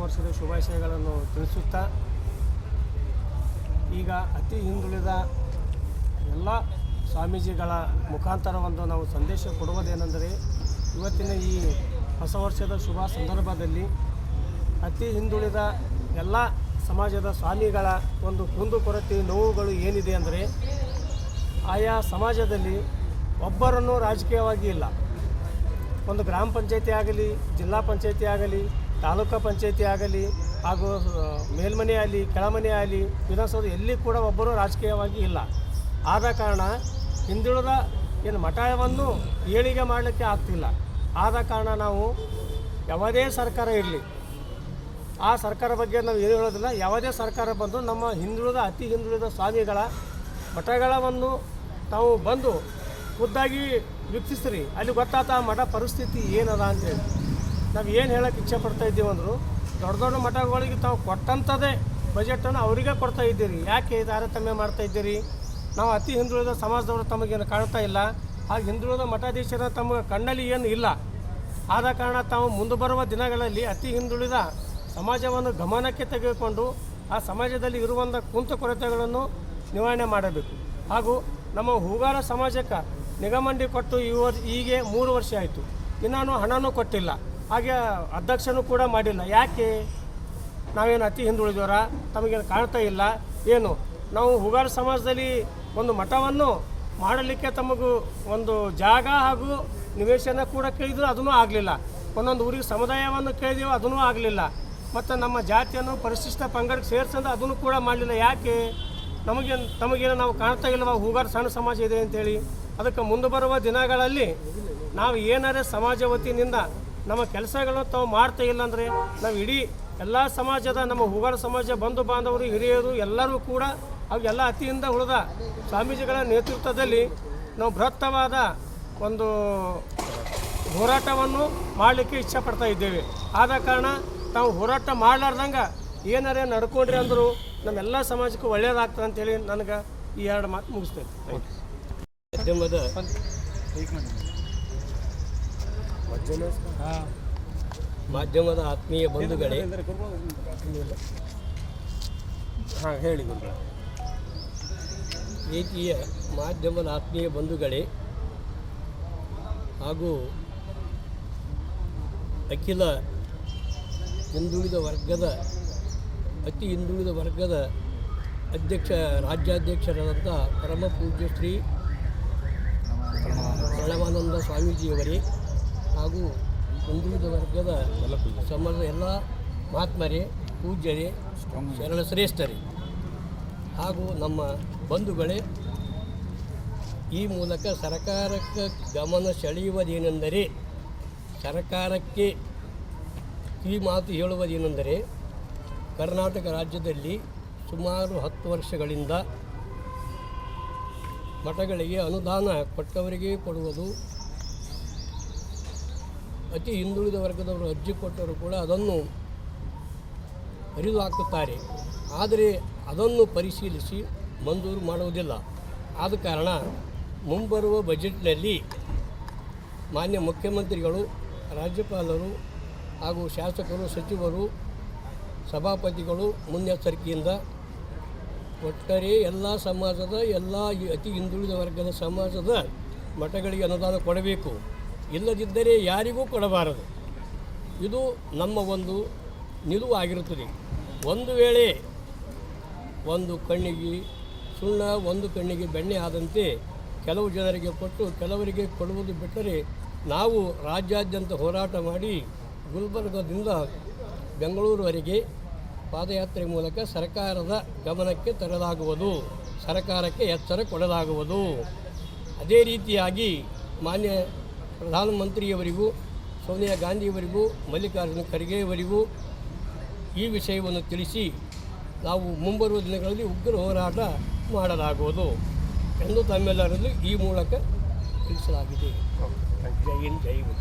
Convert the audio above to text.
ವರ್ಷದ ಶುಭಾಶಯಗಳನ್ನು ತಿಳಿಸುತ್ತಾ, ಈಗ ಅತಿ ಹಿಂದುಳಿದ ಎಲ್ಲ ಸ್ವಾಮೀಜಿಗಳ ಮುಖಾಂತರ ನಾವು ಸಂದೇಶ ಕೊಡುವುದೇನೆಂದರೆ, ಇವತ್ತಿನ ಈ ಹೊಸ ವರ್ಷದ ಶುಭ ಸಂದರ್ಭದಲ್ಲಿ ಅತಿ ಹಿಂದುಳಿದ ಎಲ್ಲ ಸಮಾಜದ ಸ್ವಾಮಿಗಳ ಒಂದು ಕುಂದುಕೊರತೆ ನೋವುಗಳು ಏನಿದೆ ಅಂದರೆ, ಆಯಾ ಸಮಾಜದಲ್ಲಿ ಒಬ್ಬರನ್ನು ರಾಜಕೀಯವಾಗಿ ಇಲ್ಲ. ಒಂದು ಗ್ರಾಮ ಪಂಚಾಯತಿ ಆಗಲಿ, ಜಿಲ್ಲಾ ಪಂಚಾಯತಿ ಆಗಲಿ, ತಾಲೂಕು ಪಂಚಾಯತಿ ಆಗಲಿ, ಹಾಗೂ ಮೇಲ್ಮನೆ ಆಗಲಿ, ಕೆಳಮನೆ ಆಗಲಿ, ವಿಧಾನಸೌಧ ಎಲ್ಲಿ ಕೂಡ ಒಬ್ಬರು ರಾಜಕೀಯವಾಗಿ ಇಲ್ಲ. ಆದ ಕಾರಣ ಹಿಂದುಳಿದ ಮಠವನ್ನು ಏಳಿಗೆ ಮಾಡಲಿಕ್ಕೆ ಆಗ್ತಿಲ್ಲ. ಆದ ಕಾರಣ ನಾವು ಯಾವುದೇ ಸರ್ಕಾರ ಇರಲಿ, ಆ ಸರ್ಕಾರ ಬಗ್ಗೆ ನಾವು ಏನು ಹೇಳೋದಿಲ್ಲ. ಯಾವುದೇ ಸರ್ಕಾರ ಬಂದು ನಮ್ಮ ಹಿಂದುಳಿದ ಅತಿ ಹಿಂದುಳಿದ ಸ್ವಾಮಿಗಳ ಮಠಗಳನ್ನು ತಾವು ಬಂದು ಖುದ್ದಾಗಿ ವೀಕ್ಷಿಸ್ರಿ, ಅಲ್ಲಿ ಗೊತ್ತಾತ ಆ ಮಠ ಪರಿಸ್ಥಿತಿ ಏನದ ಅಂತೇಳಿ. ನಾವು ಏನು ಹೇಳೋಕ್ಕೆ ಇಚ್ಛೆ ಪಡ್ತಾ ಇದ್ದೀವಿ ಅಂದರು, ದೊಡ್ಡ ದೊಡ್ಡ ಮಠಗಳಿಗೆ ತಾವು ಕೊಟ್ಟಂಥದ್ದೇ ಬಜೆಟನ್ನು ಅವರಿಗೆ ಕೊಡ್ತಾ ಇದ್ದೀರಿ. ಯಾಕೆ ತಾರತಮ್ಯ ಮಾಡ್ತಾ ಇದ್ದೀರಿ? ನಾವು ಅತಿ ಹಿಂದುಳಿದ ಸಮಾಜದವರು ತಮಗೇನು ಕಾಣ್ತಾ ಇಲ್ಲ, ಹಾಗೆ ಹಿಂದುಳಿದ ಮಠಾಧೀಶರ ತಮ್ಮ ಕಣ್ಣಲ್ಲಿ ಏನು ಇಲ್ಲ. ಆದ ಕಾರಣ ತಾವು ಮುಂದೆ ಬರುವ ದಿನಗಳಲ್ಲಿ ಅತಿ ಹಿಂದುಳಿದ ಸಮಾಜವನ್ನು ಗಮನಕ್ಕೆ ತೆಗೆದುಕೊಂಡು ಆ ಸಮಾಜದಲ್ಲಿ ಇರುವಂಥ ಕುಂದುಕೊರತೆಗಳನ್ನು ನಿವಾರಣೆ ಮಾಡಬೇಕು. ಹಾಗೂ ನಮ್ಮ ಹೂಗಾರ ಸಮಾಜಕ್ಕೆ ನಿಗಮಂಡಿ ಕೊಟ್ಟು ಹೀಗೆ 3 ವರ್ಷ ಆಯಿತು, ಇನ್ನೂ ಹಣನೂ ಕೊಟ್ಟಿಲ್ಲ, ಹಾಗೆ ಅಧ್ಯಕ್ಷನೂ ಕೂಡ ಮಾಡಿಲ್ಲ. ಯಾಕೆ? ನಾವೇನು ಅತಿ ಹಿಂದುಳಿದವರ ತಮಗೇನು ಕಾಣ್ತಾ ಇಲ್ಲ ಏನು? ನಾವು ಹೂಗಾರ ಸಮಾಜದಲ್ಲಿ ಒಂದು ಮಠವನ್ನು ಮಾಡಲಿಕ್ಕೆ ತಮಗೂ ಒಂದು ಜಾಗ ಹಾಗೂ ನಿವೇಶನ ಕೂಡ ಕೇಳಿದ್ರು, ಅದೂ ಆಗಲಿಲ್ಲ. ಒಂದೊಂದು ಊರಿಗೆ ಸಮುದಾಯವನ್ನು ಕೇಳಿದೆವು, ಅದೂ ಆಗಲಿಲ್ಲ. ಮತ್ತು ನಮ್ಮ ಜಾತಿಯನ್ನು ಪರಿಶಿಷ್ಟ ಪಂಗಡಕ್ಕೆ ಸೇರಿಸಂದ್ರೆ ಅದನ್ನು ಕೂಡ ಮಾಡಲಿಲ್ಲ. ಯಾಕೆ? ತಮಗೇನು ನಾವು ಕಾಣ್ತಾ ಇಲ್ಲವ ಹೂಗಾರ ಸಣ್ಣ ಸಮಾಜ ಇದೆ ಅಂತೇಳಿ. ಅದಕ್ಕೆ ಮುಂದೆ ಬರುವ ದಿನಗಳಲ್ಲಿ ನಾವು ಏನಾರೇ ಸಮಾಜ ವತಿಯಿಂದ ನಮ್ಮ ಕೆಲಸಗಳನ್ನು ತಾವು ಮಾಡ್ತಾ ಇಲ್ಲ ಅಂದರೆ, ನಾವು ಇಡೀ ಎಲ್ಲ ಸಮಾಜದ ನಮ್ಮ ಹೂಗಾರ ಸಮಾಜ ಬಂಧು ಬಾಂಧವರು, ಹಿರಿಯರು ಎಲ್ಲರೂ ಕೂಡ ಅವೆಲ್ಲ ಅತಿಯಿಂದ ಉಳಿದ ಸ್ವಾಮೀಜಿಗಳ ನೇತೃತ್ವದಲ್ಲಿ ನಾವು ಬೃಹತ್ತವಾದ ಒಂದು ಹೋರಾಟವನ್ನು ಮಾಡಲಿಕ್ಕೆ ಇಚ್ಛೆಪಡ್ತಾ ಇದ್ದೇವೆ. ಆದ ಕಾರಣ ತಾವು ಹೋರಾಟ ಮಾಡಲಾರ್ದಂಗೆ ಏನಾರೇ ನಡ್ಕೊಂಡ್ರಿ ಅಂದರೂ ನಮ್ಮೆಲ್ಲ ಸಮಾಜಕ್ಕೂ ಒಳ್ಳೆಯದಾಗ್ತದೆ ಅಂತೇಳಿ ನನಗೆ ಈ 2 ಮಾತು ಮುಗಿಸ್ತೇನೆ. ಮಾಧ್ಯಮದ ಆತ್ಮೀಯ ಬಂಧುಗಳೇ, ಹೇಳಿ ವೇದಿಕೆಯ ಮಾಧ್ಯಮದ ಆತ್ಮೀಯ ಬಂಧುಗಳೇ ಹಾಗೂ ಅಖಿಲ ಹಿಂದುಳಿದ ವರ್ಗದ ಅತಿ ಹಿಂದುಳಿದ ವರ್ಗದ ರಾಜ್ಯಾಧ್ಯಕ್ಷರಾದಂಥ ಪರಮ ಪೂಜ್ಯ ಶ್ರೀ ಪ್ರಣವಾನಂದ ಸ್ವಾಮೀಜಿಯವರೇ ಹಾಗೂ ಹಿಂದುಳಿದ ವರ್ಗದ ಸಮಾಜದ ಎಲ್ಲ ಮಹಾತ್ಮರೇ, ಪೂಜ್ಯರೇ, ಶರಣ ಶ್ರೇಷ್ಠರೇ ಹಾಗೂ ನಮ್ಮ ಬಂಧುಗಳೇ, ಈ ಮೂಲಕ ಸರ್ಕಾರಕ್ಕೆ ಗಮನ ಸೆಳೆಯುವುದೇನೆಂದರೆ, ಸರ್ಕಾರಕ್ಕೆ ಈ ಮಾತು ಹೇಳುವುದೇನೆಂದರೆ, ಕರ್ನಾಟಕ ರಾಜ್ಯದಲ್ಲಿ ಸುಮಾರು 10 ವರ್ಷಗಳಿಂದ ಮಠಗಳಿಗೆ ಅನುದಾನ ಕೊಟ್ಟವರಿಗೆ ಕೊಡುವುದು, ಅತಿ ಹಿಂದುಳಿದ ವರ್ಗದವರು ಅರ್ಜಿ ಕೊಟ್ಟವರು ಕೂಡ ಅದನ್ನು ಹರಿದು ಹಾಕುತ್ತಾರೆ. ಆದರೆ ಅದನ್ನು ಪರಿಶೀಲಿಸಿ ಮಂಜೂರು ಮಾಡುವುದಿಲ್ಲ. ಆದ ಕಾರಣ ಮುಂಬರುವ ಬಜೆಟ್ನಲ್ಲಿ ಮಾನ್ಯ ಮುಖ್ಯಮಂತ್ರಿಗಳು, ರಾಜ್ಯಪಾಲರು ಹಾಗೂ ಶಾಸಕರು, ಸಚಿವರು, ಸಭಾಪತಿಗಳು ಮುನ್ನೆಚ್ಚರಿಕೆಯಿಂದ ಒಟ್ಟಾರೆ ಎಲ್ಲ ಸಮಾಜದ ಎಲ್ಲ ಅತಿ ಹಿಂದುಳಿದ ವರ್ಗದ ಸಮಾಜದ ಮಠಗಳಿಗೆ ಅನುದಾನ ಕೊಡಬೇಕು. ಇಲ್ಲದಿದ್ದರೆ ಯಾರಿಗೂ ಕೊಡಬಾರದು. ಇದು ನಮ್ಮ ಒಂದು ನಿಲುವು ಆಗಿರುತ್ತದೆ. ಒಂದು ವೇಳೆ ಒಂದು ಕಣ್ಣಿಗೆ ಸುಣ್ಣ, ಒಂದು ಕಣ್ಣಿಗೆ ಬೆಣ್ಣೆ ಆದಂತೆ ಕೆಲವು ಜನರಿಗೆ ಕೊಟ್ಟು ಕೆಲವರಿಗೆ ಕೊಡುವುದು ಬಿಟ್ಟರೆ, ನಾವು ರಾಜ್ಯಾದ್ಯಂತ ಹೋರಾಟ ಮಾಡಿ ಗುಲ್ಬರ್ಗದಿಂದ ಬೆಂಗಳೂರುವರೆಗೆ ಪಾದಯಾತ್ರೆ ಮೂಲಕ ಸರ್ಕಾರದ ಗಮನಕ್ಕೆ ತರಲಾಗುವುದು, ಸರ್ಕಾರಕ್ಕೆ ಎಚ್ಚರ ಕೊಡಲಾಗುವುದು. ಅದೇ ರೀತಿಯಾಗಿ ಮಾನ್ಯ ಪ್ರಧಾನಮಂತ್ರಿಯವರಿಗೂ, ಸೋನಿಯಾ ಗಾಂಧಿಯವರಿಗೂ, ಮಲ್ಲಿಕಾರ್ಜುನ ಖರ್ಗೆಯವರಿಗೂ ಈ ವಿಷಯವನ್ನು ತಿಳಿಸಿ ನಾವು ಮುಂಬರುವ ದಿನಗಳಲ್ಲಿ ಉಗ್ರ ಹೋರಾಟ ಮಾಡಲಾಗುವುದು ಎಂದು ತಮ್ಮೆಲ್ಲರಲ್ಲೂ ಈ ಮೂಲಕ ತಿಳಿಸಲಾಗಿದೆ. ಜೈ ಹಿಂದ್, ಜೈ ಹಿಂದ್.